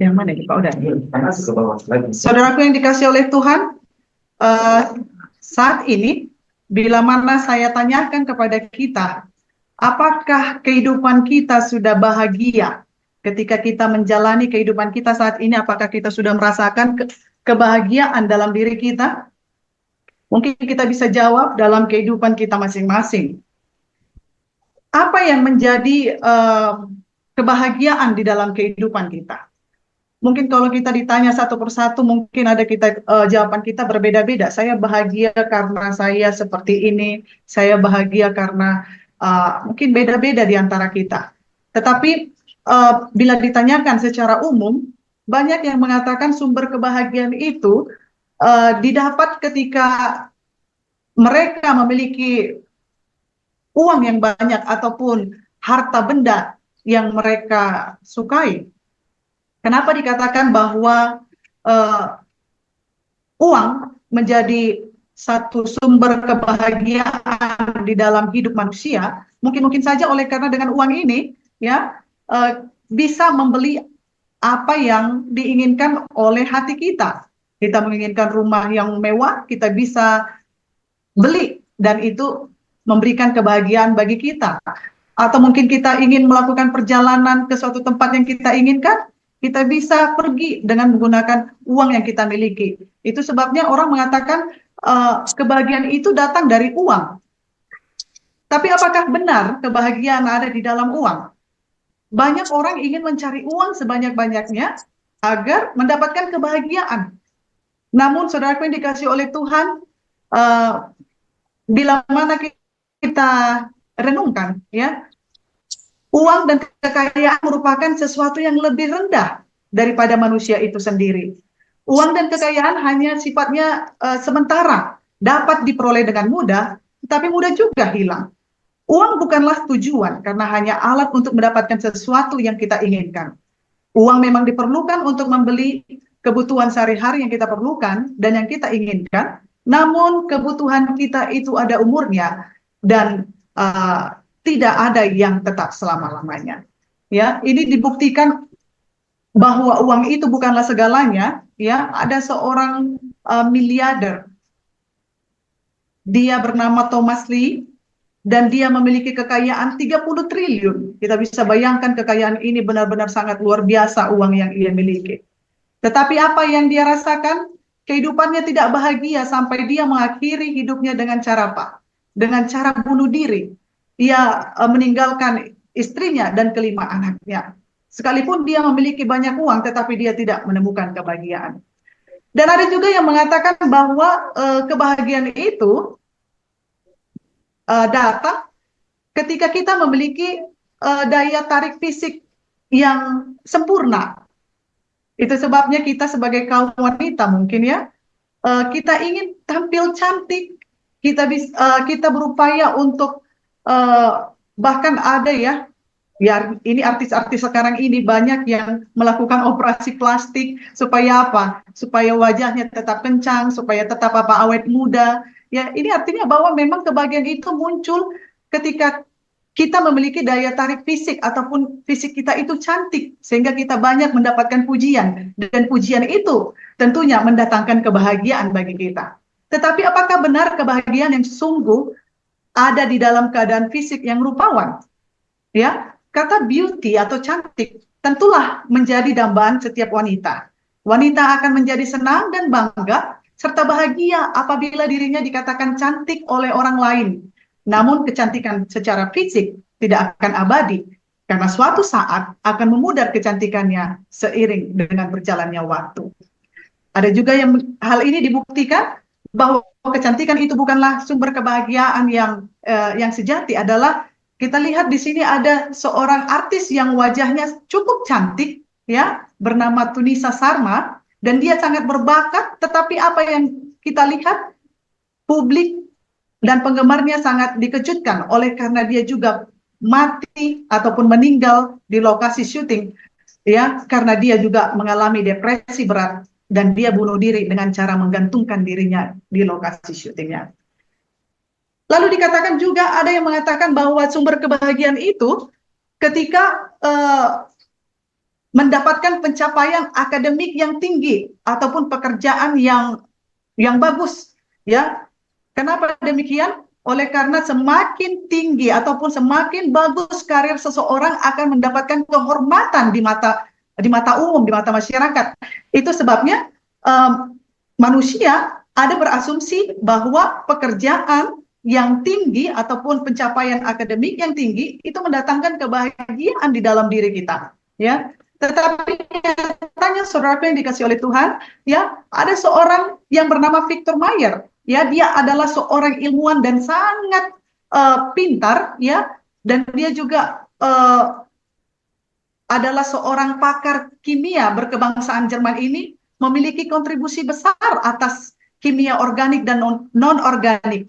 Yang mana ini Pak? Udah. Saudaraku yang dikasih oleh Tuhan, eh, saat ini bila mana saya tanyakan kepada kita, apakah kehidupan kita sudah bahagia ketika kita menjalani kehidupan kita saat ini? Apakah kita sudah merasakan kebahagiaan dalam diri kita? Mungkin kita bisa jawab dalam kehidupan kita masing-masing. Apa yang menjadi kebahagiaan di dalam kehidupan kita? Mungkin kalau kita ditanya satu persatu, mungkin ada jawaban kita berbeda-beda. Saya bahagia karena saya seperti ini. Saya bahagia karena mungkin beda-beda di antara kita. Tetapi bila ditanyakan secara umum, banyak yang mengatakan sumber kebahagiaan itu didapat ketika mereka memiliki uang yang banyak ataupun harta benda yang mereka sukai. Kenapa dikatakan bahwa uang menjadi satu sumber kebahagiaan di dalam hidup manusia? Mungkin saja oleh karena dengan uang ini ya bisa membeli apa yang diinginkan oleh hati kita. Kita menginginkan rumah yang mewah, kita bisa beli dan itu memberikan kebahagiaan bagi kita. Atau mungkin kita ingin melakukan perjalanan ke suatu tempat yang kita inginkan, kita bisa pergi dengan menggunakan uang yang kita miliki. Itu sebabnya orang mengatakan kebahagiaan itu datang dari uang. Tapi apakah benar kebahagiaan ada di dalam uang? Banyak orang ingin mencari uang sebanyak-banyaknya agar mendapatkan kebahagiaan. Namun saudaraku yang dikasih oleh Tuhan, bila mana kita renungkan, ya, uang dan kekayaan merupakan sesuatu yang lebih rendah daripada manusia itu sendiri. Uang dan kekayaan hanya sifatnya sementara, dapat diperoleh dengan mudah, tetapi mudah juga hilang. Uang bukanlah tujuan, karena hanya alat untuk mendapatkan sesuatu yang kita inginkan. Uang memang diperlukan untuk membeli kebutuhan sehari-hari yang kita perlukan dan yang kita inginkan, namun kebutuhan kita itu ada umurnya dan tidak ada yang tetap selama-lamanya. Ya, ini dibuktikan bahwa uang itu bukanlah segalanya. Ya, ada seorang miliarder, dia bernama Thomas Lee, dan dia memiliki kekayaan 30 triliun. Kita bisa bayangkan kekayaan ini benar-benar sangat luar biasa uang yang ia miliki. Tetapi apa yang dia rasakan? Kehidupannya tidak bahagia sampai dia mengakhiri hidupnya dengan cara apa? Dengan cara bunuh diri. Ia meninggalkan istrinya dan kelima anaknya. Sekalipun dia memiliki banyak uang, tetapi dia tidak menemukan kebahagiaan. Dan ada juga yang mengatakan bahwa kebahagiaan itu datang ketika kita memiliki daya tarik fisik yang sempurna. Itu sebabnya kita sebagai kaum wanita mungkin ya, kita ingin tampil cantik, kita berupaya untuk bahkan ada ya, ini artis-artis sekarang ini banyak yang melakukan operasi plastik supaya apa? Supaya wajahnya tetap kencang, supaya tetap awet muda. Ya, ini artinya bahwa memang kebahagiaan itu muncul ketika kita memiliki daya tarik fisik ataupun fisik kita itu cantik sehingga kita banyak mendapatkan pujian dan pujian itu tentunya mendatangkan kebahagiaan bagi kita. Tetapi apakah benar kebahagiaan yang sungguh ada di dalam keadaan fisik yang rupawan? Ya, kata beauty atau cantik tentulah menjadi dambaan setiap wanita. Wanita akan menjadi senang dan bangga serta bahagia apabila dirinya dikatakan cantik oleh orang lain. Namun kecantikan secara fisik tidak akan abadi karena suatu saat akan memudar kecantikannya seiring dengan berjalannya waktu. Ada juga yang hal ini dibuktikan bahwa kecantikan itu bukanlah sumber kebahagiaan yang sejati. Adalah kita lihat di sini ada seorang artis yang wajahnya cukup cantik, ya, bernama Tunisa Sarma, dan dia sangat berbakat. Tetapi apa yang kita lihat, publik dan penggemarnya sangat dikejutkan oleh karena dia juga mati ataupun meninggal di lokasi syuting, ya, karena dia juga mengalami depresi berat dan dia bunuh diri dengan cara menggantungkan dirinya di lokasi syutingnya. Lalu dikatakan juga ada yang mengatakan bahwa sumber kebahagiaan itu ketika mendapatkan pencapaian akademik yang tinggi ataupun pekerjaan yang bagus, ya. Kenapa demikian? Oleh karena semakin tinggi ataupun semakin bagus karir seseorang akan mendapatkan kehormatan di mata umum, di mata masyarakat. Itu sebabnya manusia ada berasumsi bahwa pekerjaan yang tinggi ataupun pencapaian akademik yang tinggi itu mendatangkan kebahagiaan di dalam diri kita, ya. Tetapi nyatanya saudara yang dikasih oleh Tuhan, ya, ada seorang yang bernama Victor Mayer, ya, dia adalah seorang ilmuwan dan sangat pintar, ya, dan dia juga adalah seorang pakar kimia berkebangsaan Jerman ini, memiliki kontribusi besar atas kimia organik dan non-organik.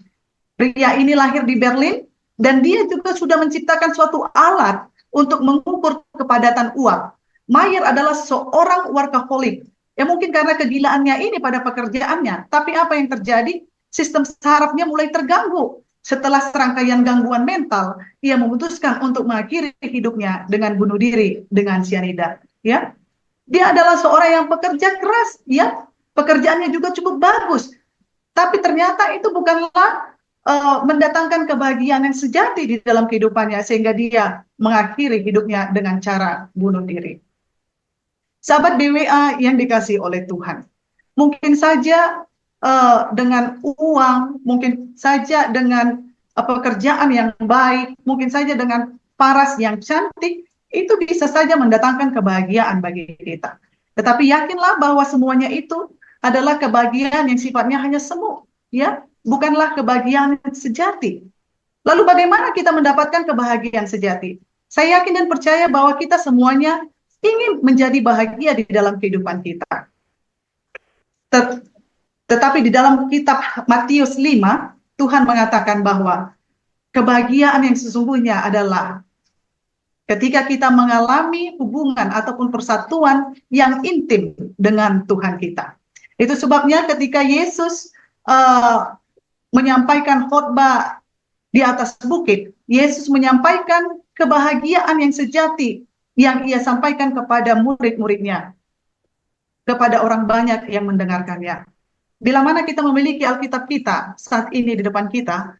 Pria ini lahir di Berlin dan dia juga sudah menciptakan suatu alat untuk mengukur kepadatan uap. Mayer adalah seorang workaholic. Ya mungkin karena kegilaannya ini pada pekerjaannya, tapi apa yang terjadi? Sistem sarafnya mulai terganggu. Setelah serangkaian gangguan mental, ia memutuskan untuk mengakhiri hidupnya dengan bunuh diri dengan sianida. Ya, dia adalah seorang yang pekerja keras, ya, pekerjaannya juga cukup bagus, tapi ternyata itu bukanlah mendatangkan kebahagiaan yang sejati di dalam kehidupannya, sehingga dia mengakhiri hidupnya dengan cara bunuh diri. Sahabat BWA yang dikasih oleh Tuhan, mungkin saja dengan uang, mungkin saja dengan pekerjaan yang baik, mungkin saja dengan paras yang cantik, itu bisa saja mendatangkan kebahagiaan bagi kita. Tetapi yakinlah bahwa semuanya itu adalah kebahagiaan yang sifatnya hanya semu, ya, bukanlah kebahagiaan yang sejati. Lalu bagaimana kita mendapatkan kebahagiaan sejati? Saya yakin dan percaya bahwa kita semuanya ingin menjadi bahagia di dalam kehidupan kita. Tetapi di dalam kitab Matius 5, Tuhan mengatakan bahwa kebahagiaan yang sesungguhnya adalah ketika kita mengalami hubungan ataupun persatuan yang intim dengan Tuhan kita. Itu sebabnya ketika Yesus menyampaikan khotbah di atas bukit, Yesus menyampaikan kebahagiaan yang sejati yang ia sampaikan kepada murid-muridnya, kepada orang banyak yang mendengarkannya. Bila mana kita memiliki Alkitab kita saat ini di depan kita,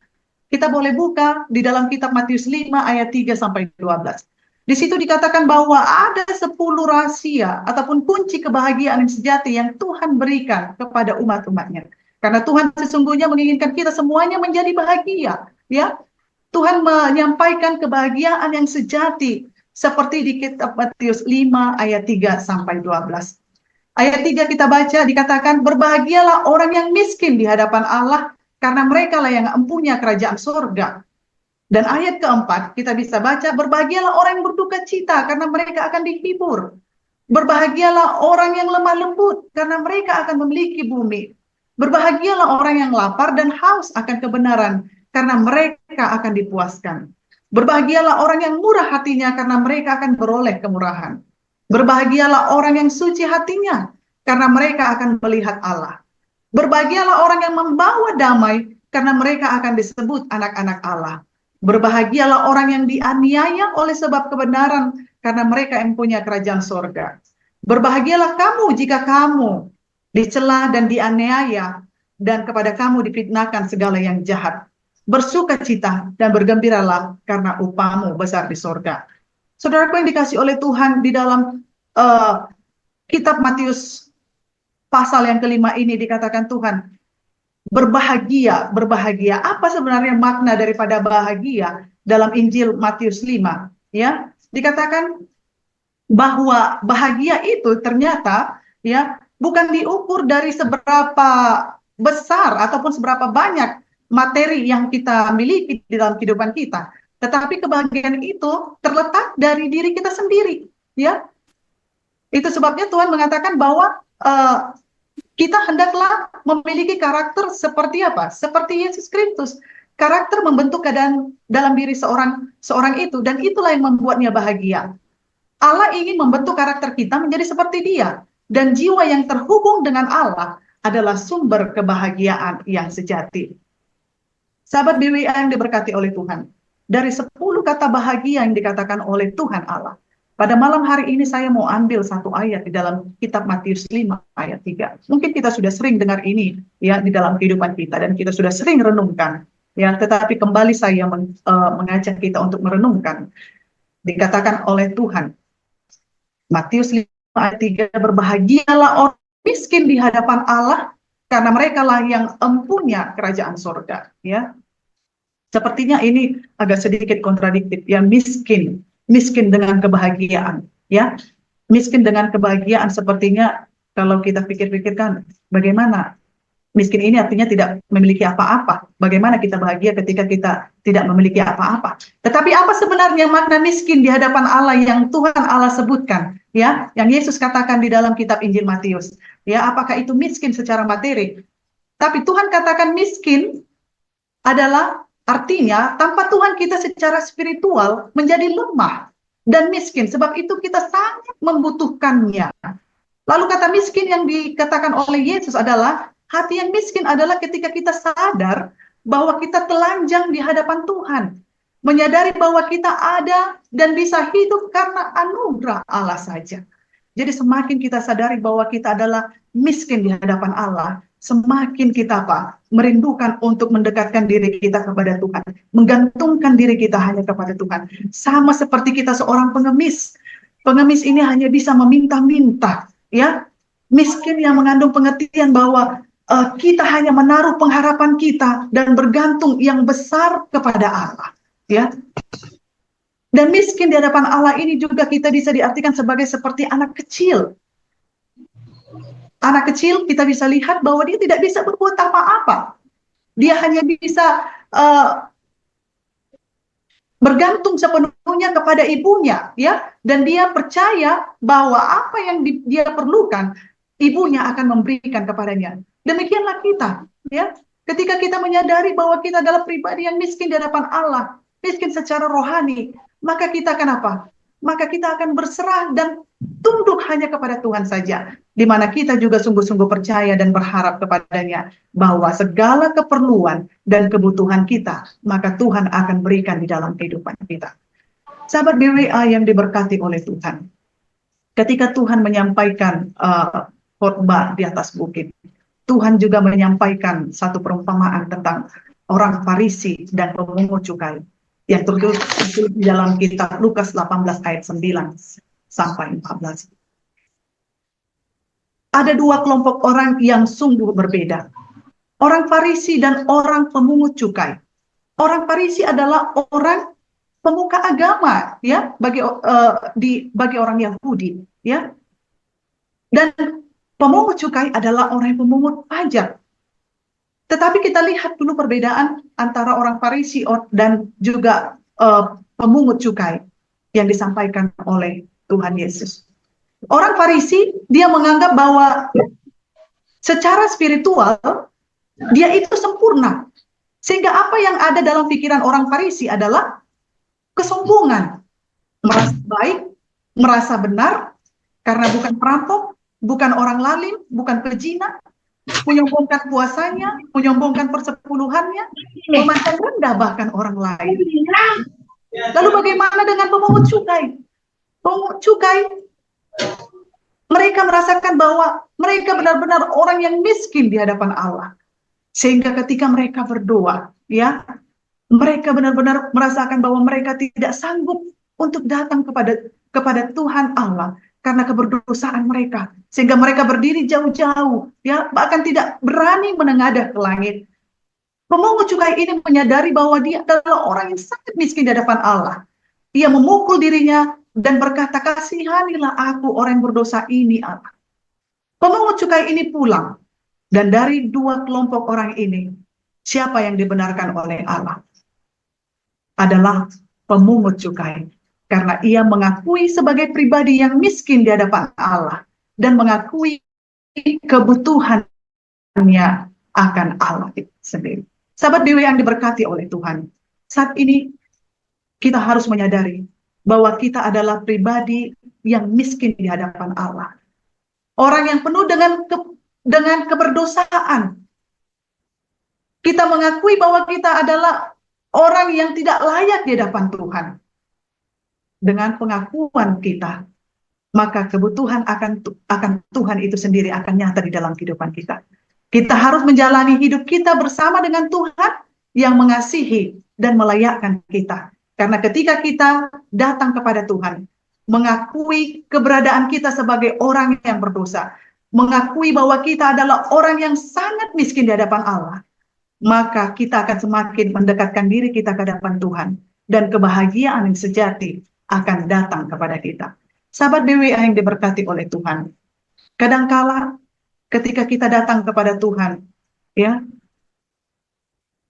kita boleh buka di dalam kitab Matius 5 ayat 3 sampai 12. Di situ dikatakan bahwa ada 10 rahasia ataupun kunci kebahagiaan yang sejati yang Tuhan berikan kepada umat-umatnya. Karena Tuhan sesungguhnya menginginkan kita semuanya menjadi bahagia, ya. Tuhan menyampaikan kebahagiaan yang sejati seperti di kitab Matius 5 ayat 3 sampai 12. Ayat 3 kita baca dikatakan, berbahagialah orang yang miskin di hadapan Allah, karena mereka lah yang empunya kerajaan surga. Dan ayat keempat kita bisa baca, berbahagialah orang yang berduka cita, karena mereka akan dihibur. Berbahagialah orang yang lemah lembut, karena mereka akan memiliki bumi. Berbahagialah orang yang lapar dan haus akan kebenaran, karena mereka akan dipuaskan. Berbahagialah orang yang murah hatinya, karena mereka akan beroleh kemurahan. Berbahagialah orang yang suci hatinya, karena mereka akan melihat Allah. Berbahagialah orang yang membawa damai, karena mereka akan disebut anak-anak Allah. Berbahagialah orang yang dianiaya oleh sebab kebenaran, karena mereka yang punya kerajaan sorga. Berbahagialah kamu jika kamu dicela dan dianiaya, dan kepada kamu difitnahkan segala yang jahat. Bersukacita dan bergembiralah, karena upahmu besar di sorga. Saudaraku yang dikasih oleh Tuhan, di dalam kitab Matius pasal yang kelima ini dikatakan Tuhan, berbahagia, berbahagia. Apa sebenarnya makna daripada bahagia dalam Injil Matius 5? Ya, dikatakan bahwa bahagia itu ternyata, ya, bukan diukur dari seberapa besar ataupun seberapa banyak materi yang kita miliki di dalam kehidupan kita, tetapi kebahagiaan itu terletak dari diri kita sendiri, ya. Itu sebabnya Tuhan mengatakan bahwa kita hendaklah memiliki karakter seperti apa? Seperti Yesus Kristus. Karakter membentuk keadaan dalam diri seorang itu, dan itulah yang membuatnya bahagia. Allah ingin membentuk karakter kita menjadi seperti Dia, dan jiwa yang terhubung dengan Allah adalah sumber kebahagiaan yang sejati. Sahabat BWA yang diberkati oleh Tuhan, dari 10 kata bahagia yang dikatakan oleh Tuhan Allah, Pada malam hari ini saya mau ambil satu ayat di dalam kitab Matius 5 ayat 3. Mungkin kita sudah sering dengar ini ya di dalam kehidupan kita dan kita sudah sering renungkan ya, tetapi kembali saya mengajak kita untuk merenungkan. Dikatakan oleh Tuhan Matius 5 ayat 3, berbahagialah orang miskin di hadapan Allah karena mereka lah yang empunya kerajaan sorga ya. Sepertinya ini agak sedikit kontradiktif ya, miskin dengan kebahagiaan ya. Miskin dengan kebahagiaan sepertinya kalau kita pikir-pikirkan bagaimana miskin ini artinya tidak memiliki apa-apa. Bagaimana kita bahagia ketika kita tidak memiliki apa-apa. Tetapi apa sebenarnya makna miskin di hadapan Allah yang Tuhan Allah sebutkan ya, yang Yesus katakan di dalam kitab Injil Matius ya, apakah itu miskin secara materi? Tapi Tuhan katakan miskin adalah artinya tanpa Tuhan kita secara spiritual menjadi lemah dan miskin. Sebab itu kita sangat membutuhkannya. Lalu kata miskin yang dikatakan oleh Yesus adalah hati yang miskin adalah ketika kita sadar bahwa kita telanjang di hadapan Tuhan. Menyadari bahwa kita ada dan bisa hidup karena anugerah Allah saja. Jadi semakin kita sadari bahwa kita adalah miskin di hadapan Allah, semakin kita merindukan untuk mendekatkan diri kita kepada Tuhan, menggantungkan diri kita hanya kepada Tuhan. Sama seperti kita seorang pengemis. Pengemis ini hanya bisa meminta-minta, ya. Miskin yang mengandung pengertian bahwa kita hanya menaruh pengharapan kita dan bergantung yang besar kepada Allah, ya. Dan miskin di hadapan Allah ini juga kita bisa diartikan sebagai seperti anak kecil. Anak kecil kita bisa lihat bahwa dia tidak bisa berbuat apa-apa. Dia hanya bisa bergantung sepenuhnya kepada ibunya, ya. Dan dia percaya bahwa apa yang dia perlukan, ibunya akan memberikan kepadanya. Demikianlah kita, ya. Ketika kita menyadari bahwa kita adalah pribadi yang miskin di hadapan Allah, miskin secara rohani, maka kita akan apa? Maka kita akan berserah dan tunduk hanya kepada Tuhan saja, di mana kita juga sungguh-sungguh percaya dan berharap kepadanya bahwa segala keperluan dan kebutuhan kita, maka Tuhan akan berikan di dalam kehidupan kita. Sahabat BWA yang diberkati oleh Tuhan, ketika Tuhan menyampaikan khotbah di atas bukit, Tuhan juga menyampaikan satu perumpamaan tentang orang Farisi dan pemungut cukai yang tertulis di dalam kitab Lukas 18 ayat 9 sampai 14. Ada dua kelompok orang yang sungguh berbeda. Orang Farisi dan orang pemungut cukai. Orang Farisi adalah orang pemuka agama, ya, bagi orang Yahudi, ya. Dan pemungut cukai adalah orang yang pemungut pajak. Tetapi kita lihat dulu perbedaan antara orang Farisi dan juga pemungut cukai yang disampaikan oleh Tuhan Yesus. Orang Farisi, dia menganggap bahwa secara spiritual dia itu sempurna. Sehingga apa yang ada dalam pikiran orang Farisi adalah kesombongan, merasa baik, merasa benar, karena bukan perampok, bukan orang lalim, bukan pezina, menyombongkan puasanya, menyombongkan persepuluhannya, memandang rendah bahkan orang lain. Lalu bagaimana dengan pemungut cukai? Pemungut cukai, mereka merasakan bahwa mereka benar-benar orang yang miskin di hadapan Allah. Sehingga ketika mereka berdoa, ya, mereka benar-benar merasakan bahwa mereka tidak sanggup untuk datang kepada Tuhan Allah karena keberdosaan mereka, sehingga mereka berdiri jauh-jauh, ya, bahkan tidak berani menengadah ke langit. Pemungut cukai ini menyadari bahwa dia adalah orang yang sangat miskin di hadapan Allah. Ia memukul dirinya dan berkata, kasihanilah aku orang yang berdosa ini, Allah. Pemungut cukai ini pulang, dan dari dua kelompok orang ini, siapa yang dibenarkan oleh Allah? Adalah pemungut cukai. Karena ia mengakui sebagai pribadi yang miskin di hadapan Allah dan mengakui kebutuhannya akan Allah itu sendiri. Sahabat dewa yang diberkati oleh Tuhan, saat ini kita harus menyadari bahwa kita adalah pribadi yang miskin di hadapan Allah. Orang yang penuh dengan keberdosaan. Kita mengakui bahwa kita adalah orang yang tidak layak di hadapan Tuhan. dengan pengakuan kita, maka kebutuhan akan Tuhan itu sendiri akan nyata di dalam kehidupan kita. Kita harus menjalani hidup kita bersama dengan Tuhan yang mengasihi dan melayakkan kita. Karena ketika kita datang kepada Tuhan, mengakui keberadaan kita sebagai orang yang berdosa, mengakui bahwa kita adalah orang yang sangat miskin di hadapan Allah, maka kita akan semakin mendekatkan diri kita ke hadapan Tuhan, dan kebahagiaan yang sejati akan datang kepada kita. Sahabat BWA yang diberkati oleh Tuhan, kadangkala ketika kita datang kepada Tuhan, ya,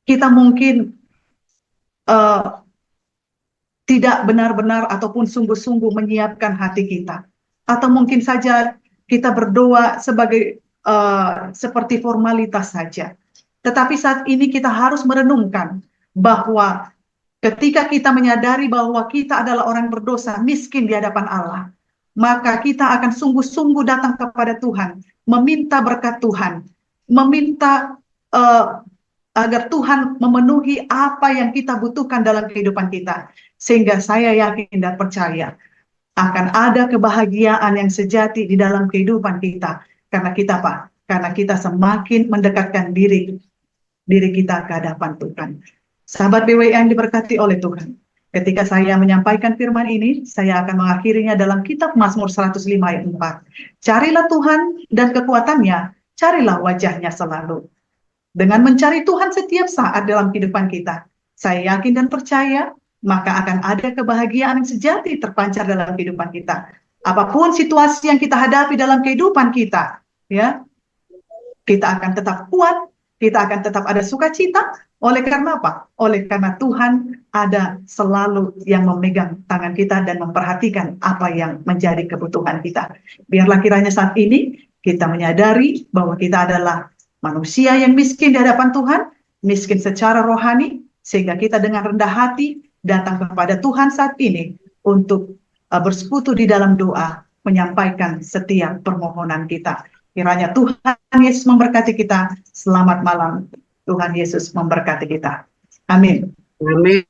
kita mungkin tidak benar-benar ataupun sungguh-sungguh menyiapkan hati kita, atau mungkin saja kita berdoa sebagai seperti formalitas saja. Tetapi saat ini kita harus merenungkan bahwa ketika kita menyadari bahwa kita adalah orang berdosa, miskin di hadapan Allah, maka kita akan sungguh-sungguh datang kepada Tuhan, meminta berkat Tuhan, meminta agar Tuhan memenuhi apa yang kita butuhkan dalam kehidupan kita. Sehingga saya yakin dan percaya akan ada kebahagiaan yang sejati di dalam kehidupan kita. Karena kita apa? Karena kita semakin mendekatkan diri kita ke hadapan Tuhan. Sahabat BWI yang diberkati oleh Tuhan, ketika saya menyampaikan firman ini, saya akan mengakhirinya dalam kitab Mazmur 105 ayat 4. Carilah Tuhan dan kekuatannya, carilah wajahnya selalu. Dengan mencari Tuhan setiap saat dalam kehidupan kita, saya yakin dan percaya, maka akan ada kebahagiaan yang sejati terpancar dalam kehidupan kita. Apapun situasi yang kita hadapi dalam kehidupan kita, ya, kita akan tetap kuat, kita akan tetap ada sukacita. Oleh karena apa? Oleh karena Tuhan ada selalu yang memegang tangan kita dan memperhatikan apa yang menjadi kebutuhan kita. Biarlah kiranya saat ini kita menyadari bahwa kita adalah manusia yang miskin di hadapan Tuhan, miskin secara rohani, sehingga kita dengan rendah hati datang kepada Tuhan saat ini untuk bersekutu di dalam doa, menyampaikan setiap permohonan kita. Kiranya Tuhan Yesus memberkati kita. Selamat malam. Tuhan Yesus memberkati kita. Amin. Amin.